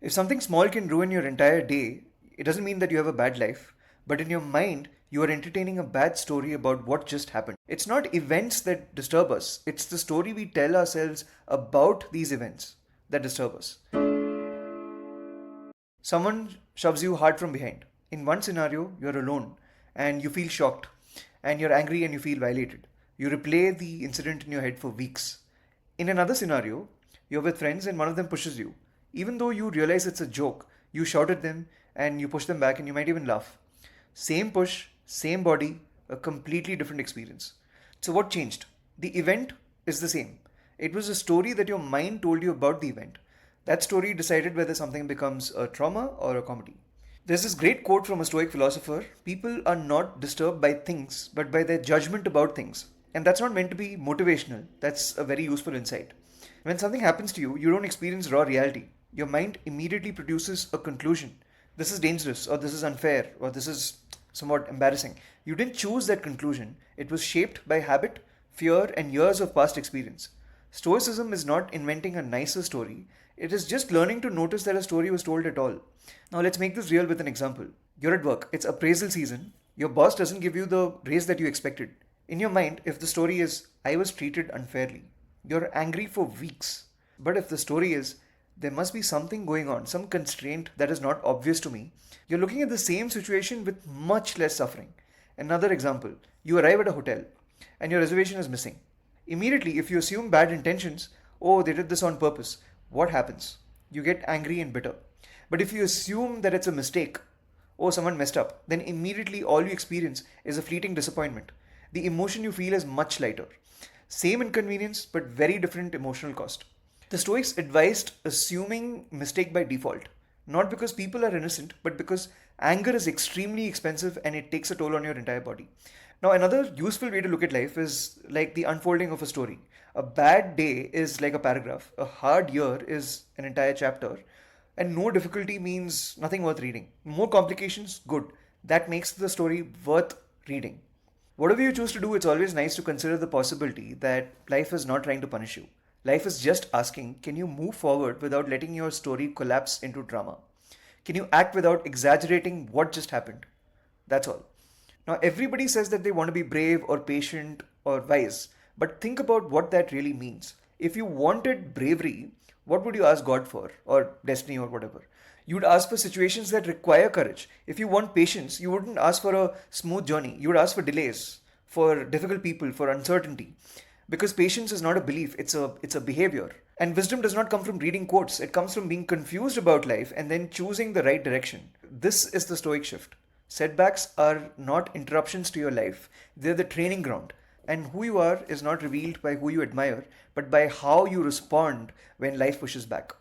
If something small can ruin your entire day, it doesn't mean that you have a bad life, but in your mind, you are entertaining a bad story about what just happened. It's not events that disturb us, it's the story we tell ourselves about these events that disturb us. Someone shoves you hard from behind. In one scenario, you're alone and you feel shocked, and you're angry and you feel violated. You replay the incident in your head for weeks. In another scenario, you're with friends and one of them pushes you. Even though you realize it's a joke, you shout at them and you push them back and you might even laugh. Same push, same body, a completely different experience. So, what changed? The event is the same. It was a story that your mind told you about the event. That story decided whether something becomes a trauma or a comedy. There's this great quote from a Stoic philosopher: people are not disturbed by things, but by their judgment about things. And that's not meant to be motivational, that's a very useful insight. When something happens to you, you don't experience raw reality. Your mind immediately produces a conclusion. This is dangerous, or this is unfair, or this is somewhat embarrassing. You didn't choose that conclusion, it was shaped by habit, fear, and years of past experience. Stoicism is not inventing a nicer story, it is just learning to notice that a story was told at all. Now, let's make this real with an example. You're at work, it's appraisal season, your boss doesn't give you the raise that you expected. In your mind, if the story is, I was treated unfairly, you're angry for weeks. But if the story is, there must be something going on, some constraint that is not obvious to me, you're looking at the same situation with much less suffering. Another example, you arrive at a hotel and your reservation is missing. Immediately, if you assume bad intentions, oh, they did this on purpose, what happens? You get angry and bitter. But if you assume that it's a mistake, oh, someone messed up, then immediately all you experience is a fleeting disappointment. The emotion you feel is much lighter. Same inconvenience, but very different emotional cost. The Stoics advised assuming mistake by default, not because people are innocent, but because anger is extremely expensive and it takes a toll on your entire body. Now, another useful way to look at life is like the unfolding of a story. A bad day is like a paragraph, a hard year is an entire chapter, and no difficulty means nothing worth reading. More complications, good. That makes the story worth reading. Whatever you choose to do, it's always nice to consider the possibility that life is not trying to punish you. Life is just asking, can you move forward without letting your story collapse into drama? Can you act without exaggerating what just happened? That's all. Now, everybody says that they want to be brave or patient or wise, but think about what that really means. If you wanted bravery, what would you ask God for, or destiny, or whatever? You'd ask for situations that require courage. If you want patience, you wouldn't ask for a smooth journey. You would ask for delays, for difficult people, for uncertainty. Because patience is not a belief, it's a behavior. And wisdom does not come from reading quotes. It comes from being confused about life and then choosing the right direction. This is the Stoic shift. Setbacks are not interruptions to your life. They're the training ground. And who you are is not revealed by who you admire, but by how you respond when life pushes back.